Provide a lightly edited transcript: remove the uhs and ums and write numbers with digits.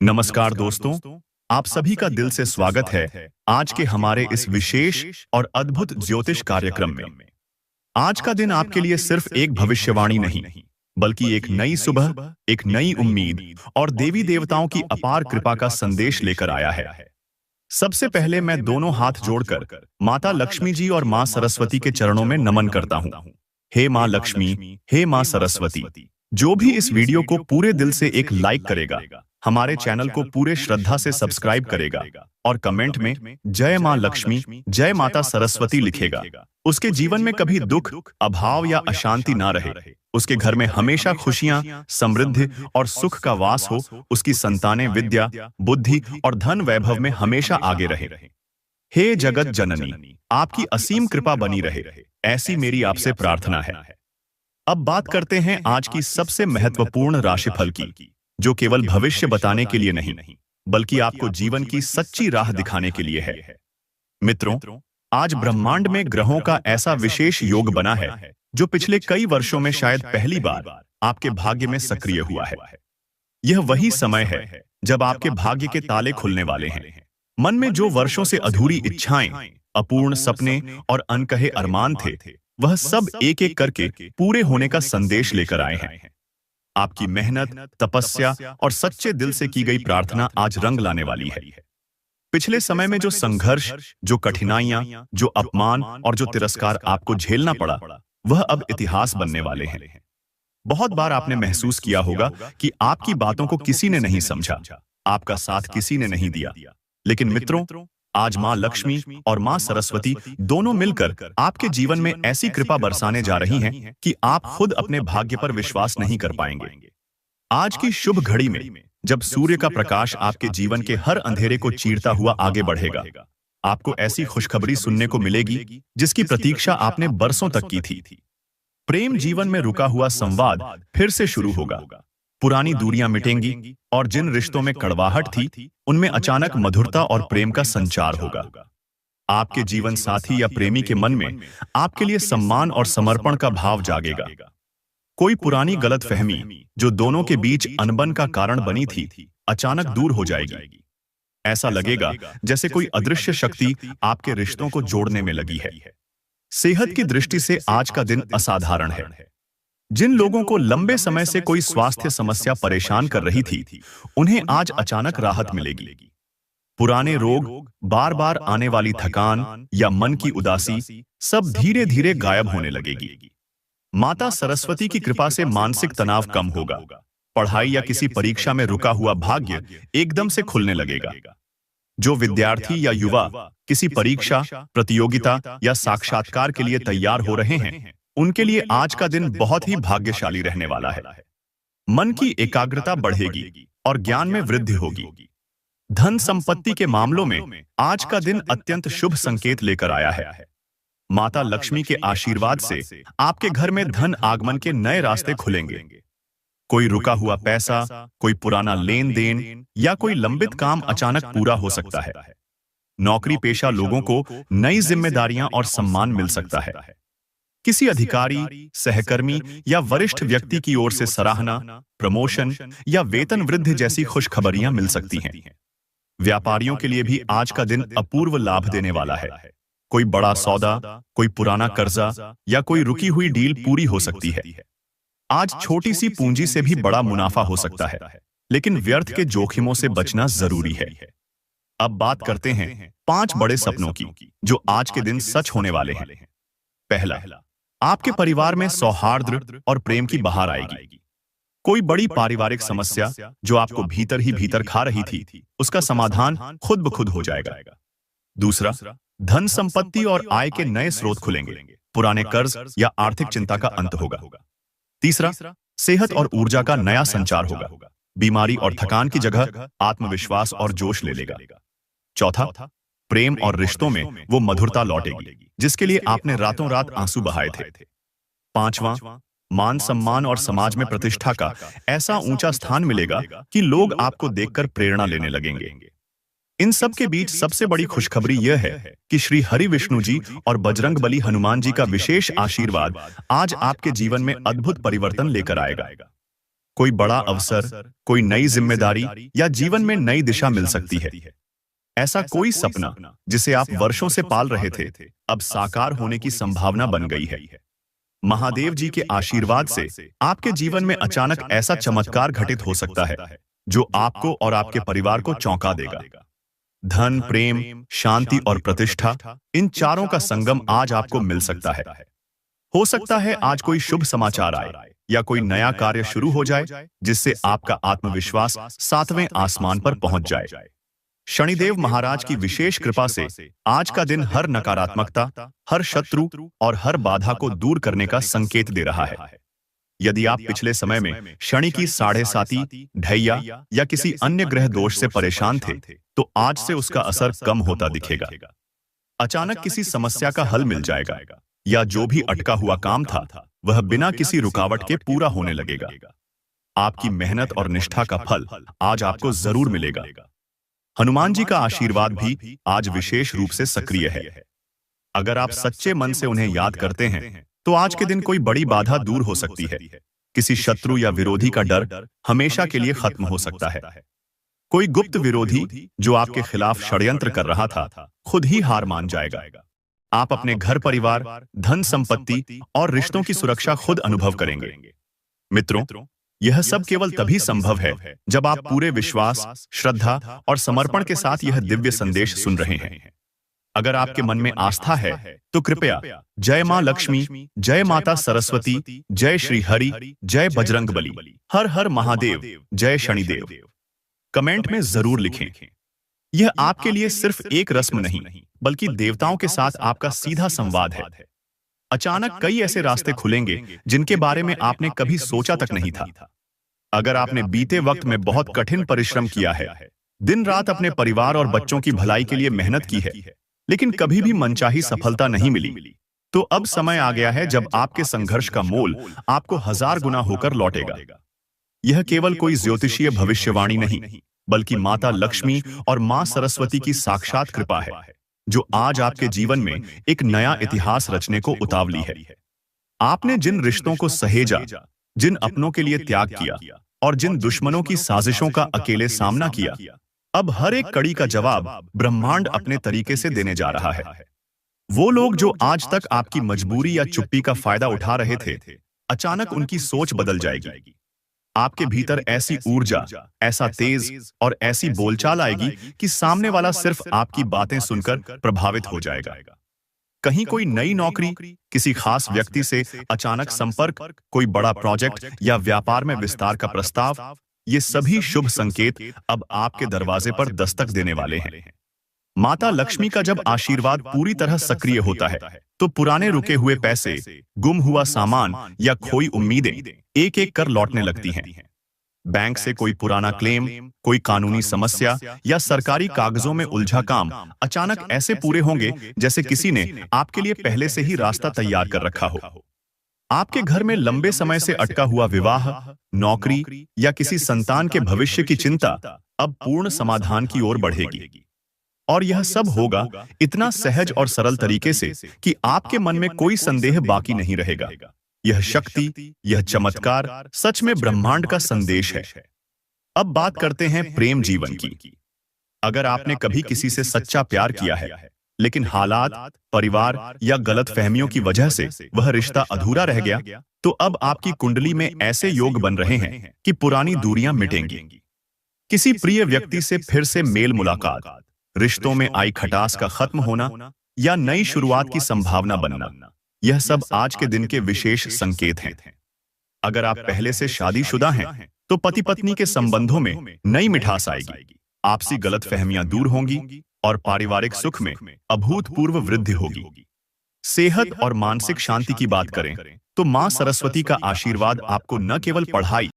नमस्कार दोस्तों, आप सभी का दिल से स्वागत है आज के हमारे इस विशेष और अद्भुत ज्योतिष कार्यक्रम में। आज का दिन आपके लिए सिर्फ एक भविष्यवाणी नहीं, बल्कि एक नई सुबह, एक नई उम्मीद और देवी देवताओं की अपार कृपा का संदेश लेकर आया है। सबसे पहले मैं दोनों हाथ जोड़कर माता लक्ष्मी जी और मां सरस्वती के चरणों में नमन करता हूं। हे मां लक्ष्मी, हे मां सरस्वती, जो भी इस वीडियो को पूरे दिल से एक लाइक करेगा, हमारे चैनल को पूरे श्रद्धा से सब्सक्राइब करेगा और कमेंट में जय मां लक्ष्मी, जय माता सरस्वती लिखेगा, उसके जीवन में कभी दुख, अभाव या अशांति ना रहे। उसके घर में हमेशा खुशियां, समृद्धि और सुख का वास हो। उसकी संतानें विद्या, बुद्धि और धन वैभव में हमेशा आगे रहे। हे जगत जननी, आपकी असीम कृपा बनी रहे, ऐसी मेरी आपसे प्रार्थना है। अब बात करते हैं आज की सबसे महत्वपूर्ण राशिफल की, जो केवल भविष्य बताने के लिए नहीं, बल्कि आपको जीवन की सच्ची राह दिखाने के लिए है। मित्रों, आज ब्रह्मांड में ग्रहों का ऐसा विशेष योग बना है जो पिछले कई वर्षों में शायद पहली बार आपके भाग्य में सक्रिय हुआ है। यह वही समय है जब आपके भाग्य के ताले खुलने वाले हैं। मन में जो वर्षों से अधूरी इच्छाएं, अपूर्ण सपने और अनकहे अरमान थे, वह सब एक एक करके पूरे होने का संदेश लेकर आए हैं। आपकी मेहनत, तपस्या और सच्चे दिल से की गई प्रार्थना आज रंग लाने वाली है। पिछले समय में जो संघर्ष, जो कठिनाइयां, जो अपमान और जो तिरस्कार आपको झेलना पड़ा, वह अब इतिहास बनने वाले हैं। बहुत बार आपने महसूस किया होगा कि आपकी बातों को किसी ने नहीं समझा, आपका साथ किसी ने नहीं दिया। लेकिन मित्रों, आज मां लक्ष्मी और मां सरस्वती दोनों मिलकर आपके जीवन में ऐसी कृपा बरसाने जा रही हैं कि आप खुद अपने भाग्य पर विश्वास नहीं कर पाएंगे। आज की शुभ घड़ी में, जब सूर्य का प्रकाश आपके जीवन के हर अंधेरे को चीरता हुआ आगे बढ़ेगा, आपको ऐसी खुशखबरी सुनने को मिलेगी जिसकी प्रतीक्षा आपने बरसों तक की थी। प्रेम जीवन में रुका हुआ संवाद फिर से शुरू होगा। पुरानी दूरियां मिटेंगी और जिन रिश्तों में कड़वाहट थी, उनमें अचानक मधुरता और प्रेम का संचार होगा। आपके जीवन साथी या प्रेमी के मन में आपके लिए सम्मान और समर्पण का भाव जागेगा। कोई पुरानी गलतफहमी जो दोनों के बीच अनबन का कारण बनी थी, अचानक दूर हो जाएगी। ऐसा लगेगा जैसे कोई अदृश्य शक्ति आपके रिश्तों को जोड़ने में लगी है। सेहत की दृष्टि से आज का दिन असाधारण है। जिन लोगों को लंबे समय से कोई स्वास्थ्य समस्या परेशान कर रही थी, उन्हें आज अचानक राहत मिलेगी। पुराने रोग, बार बार आने वाली थकान या मन की उदासी सब धीरे धीरे गायब होने लगेगी। माता सरस्वती की कृपा से मानसिक तनाव कम होगा। पढ़ाई या किसी परीक्षा में रुका हुआ भाग्य एकदम से खुलने लगेगा। जो विद्यार्थी या युवा किसी परीक्षा, प्रतियोगिता या साक्षात्कार के लिए तैयार हो रहे हैं, उनके लिए आज का दिन बहुत ही भाग्यशाली रहने वाला है। मन की एकाग्रता बढ़ेगी और ज्ञान में वृद्धि होगी। धन संपत्ति के मामलों में आज का दिन अत्यंत शुभ संकेत लेकर आया है। माता लक्ष्मी के आशीर्वाद से आपके घर में धन आगमन के नए रास्ते खुलेंगे। कोई रुका हुआ पैसा, कोई पुराना लेन देन या कोई लंबित काम अचानक पूरा हो सकता है। नौकरी पेशा लोगों को नई जिम्मेदारियां और सम्मान मिल सकता है। किसी अधिकारी, सहकर्मी या वरिष्ठ व्यक्ति की ओर से सराहना, प्रमोशन या वेतन वृद्धि जैसी खुशखबरियां मिल सकती हैं। व्यापारियों के लिए भी आज का दिन अपूर्व लाभ देने वाला है। कोई बड़ा सौदा, कोई पुराना कर्जा या कोई रुकी हुई डील पूरी हो सकती है। आज छोटी सी पूंजी से भी बड़ा मुनाफा हो सकता है, लेकिन व्यर्थ के जोखिमों से बचना जरूरी है। अब बात करते हैं 5 बड़े सपनों की, जो आज के दिन सच होने वाले हैं। पहला, आपके परिवार में सौहार्द और प्रेम की बहार आएगी। कोई बड़ी पारिवारिक समस्या जो आपको भीतर ही भीतर खा रही थी, उसका समाधान खुद ब खुद हो जाएगा। दूसरा, धन संपत्ति और आय के नए स्रोत खुलेंगे। पुराने कर्ज या आर्थिक चिंता का अंत होगा। तीसरा, सेहत और ऊर्जा का नया संचार होगा। बीमारी और थकान की जगह आत्मविश्वास और जोश ले लेगा। चौथा, प्रेम और रिश्तों में वो मधुरता लौटेगी जिसके लिए आपने रातों रात आंसू बहाए थे। पांचवां, मान सम्मान और समाज में प्रतिष्ठा का ऐसा ऊंचा स्थान मिलेगा कि लोग आपको देखकर प्रेरणा लेने लगेंगे। इन सब के बीच सबसे बड़ी खुशखबरी यह है कि श्री हरि विष्णु जी और बजरंगबली हनुमान जी का विशेष आशीर्वाद आज आपके जीवन में अद्भुत परिवर्तन लेकर आएगा। कोई बड़ा अवसर, कोई नई जिम्मेदारी या जीवन में नई दिशा मिल सकती है। ऐसा कोई सपना जिसे आप वर्षों से पाल रहे थे, अब साकार होने की संभावना बन गई है। महादेव जी के आशीर्वाद से आपके जीवन में अचानक ऐसा चमत्कार घटित हो सकता है जो आपको और आपके परिवार को चौंका देगा। धन, प्रेम, शांति और प्रतिष्ठा, इन चारों का संगम आज आपको मिल सकता है। हो सकता है आज कोई शुभ समाचार आए या कोई नया कार्य शुरू हो जाए जिससे आपका आत्मविश्वास 7वें आसमान पर पहुंच जाए। शनिदेव महाराज की विशेष कृपा से आज का दिन हर नकारात्मकता, हर शत्रु और हर बाधा को दूर करने का संकेत दे रहा है। यदि आप पिछले समय में शनि की 7.5 ढैया या किसी अन्य ग्रह दोष से परेशान थे, तो आज से उसका असर कम होता दिखेगा। अचानक किसी समस्या का हल मिल जाएगा या जो भी अटका हुआ काम था वह बिना किसी रुकावट के पूरा होने लगेगा। आपकी मेहनत और निष्ठा का फल आज आपको जरूर मिलेगा। हनुमान जी का आशीर्वाद भी आज विशेष रूप से सक्रिय है। अगर आप सच्चे मन से उन्हें याद करते हैं तो आज के दिन कोई बड़ी बाधा दूर हो सकती है। किसी शत्रु या विरोधी का डर हमेशा के लिए खत्म हो सकता है। कोई गुप्त विरोधी जो आपके खिलाफ षड्यंत्र कर रहा था खुद ही हार मान जाएगा। आप अपने घर परिवार, धन संपत्ति और रिश्तों की सुरक्षा खुद अनुभव करेंगे। मित्रों, यह सब केवल तभी संभव है जब आप पूरे विश्वास, श्रद्धा और समर्पण के साथ यह दिव्य संदेश सुन रहे हैं। अगर आपके मन में आस्था है तो कृपया जय मां लक्ष्मी, जय माता सरस्वती, जय श्री हरि, जय बजरंगबली, हर हर महादेव, जय शनिदेव कमेंट में जरूर लिखें। यह आपके लिए सिर्फ एक रस्म नहीं बल्कि देवताओं के साथ आपका सीधा संवाद है। अचानक कई ऐसे रास्ते खुलेंगे जिनके बारे में आपने कभी सोचा तक नहीं था। अगर आपने बीते वक्त में बहुत कठिन परिश्रम किया है, दिन रात अपने परिवार और बच्चों की भलाई के लिए मेहनत की है, लेकिन कभी भी मनचाही सफलता नहीं मिली, तो अब समय आ गया है जब आपके संघर्ष का मोल आपको 1000 गुना होकर लौटेगा। यह केवल कोई ज्योतिषीय भविष्यवाणी नहीं बल्कि माता लक्ष्मी और मां सरस्वती की साक्षात कृपा है जो आज आपके जीवन में एक नया इतिहास रचने को उतावली है। आपने जिन रिश्तों को सहेजा, जिन अपनों के लिए त्याग किया और जिन दुश्मनों की साजिशों का अकेले सामना किया, अब हर एक कड़ी का जवाब ब्रह्मांड अपने तरीके से देने जा रहा है। वो लोग जो आज तक आपकी मजबूरी या चुप्पी का फायदा उठा रहे थे, अचानक उनकी सोच बदल जाएगी। आपके भीतर ऐसी ऊर्जा, ऐसा तेज और ऐसी बोलचाल आएगी कि सामने वाला सिर्फ आपकी बातें सुनकर प्रभावित हो जाएगा। कहीं कोई नई नौकरी, किसी खास व्यक्ति से अचानक संपर्क, कोई बड़ा प्रोजेक्ट या व्यापार में विस्तार का प्रस्ताव, ये सभी शुभ संकेत अब आपके दरवाजे पर दस्तक देने वाले हैं। माता लक्ष्मी का जब आशीर्वाद पूरी तरह सक्रिय होता है तो पुराने रुके हुए पैसे, गुम हुआ सामान या खोई उम्मीदें एक एक कर लौटने लगती हैं। बैंक से कोई पुराना क्लेम, कोई कानूनी समस्या या सरकारी कागजों में उलझा काम अचानक ऐसे पूरे होंगे जैसे किसी ने आपके लिए पहले से ही रास्ता तैयार कर रखा हो। आपके घर में लंबे समय से अटका हुआ विवाह, नौकरी या किसी संतान के भविष्य की चिंता अब पूर्ण समाधान की ओर बढ़ेगी। और यह सब होगा इतना सहज और सरल तरीके से कि आपके मन में कोई संदेह बाकी नहीं रहेगा। यह शक्ति, यह चमत्कार सच में ब्रह्मांड का संदेश है। अब बात करते हैं प्रेम जीवन की। अगर आपने कभी किसी से सच्चा प्यार किया है लेकिन हालात, परिवार या गलतफहमियों की वजह से वह रिश्ता अधूरा रह गया, तो अब आपकी कुंडली में ऐसे योग बन रहे हैं कि पुरानी दूरियां मिटेंगी। किसी प्रिय व्यक्ति से फिर से मेल मुलाकात, रिश्तों में आई खटास का खत्म होना या नई शुरुआत की संभावना बनना, यह सब आज के दिन के विशेष संकेत हैं। अगर आप पहले से शादीशुदा हैं तो पति पत्नी के संबंधों में नई मिठास आएगी, आपसी गलतफहमियां दूर होंगी और पारिवारिक सुख में अभूतपूर्व वृद्धि होगी। सेहत और मानसिक शांति की बात करें तो मां सरस्वती का आशीर्वाद आपको न केवल पढ़ाई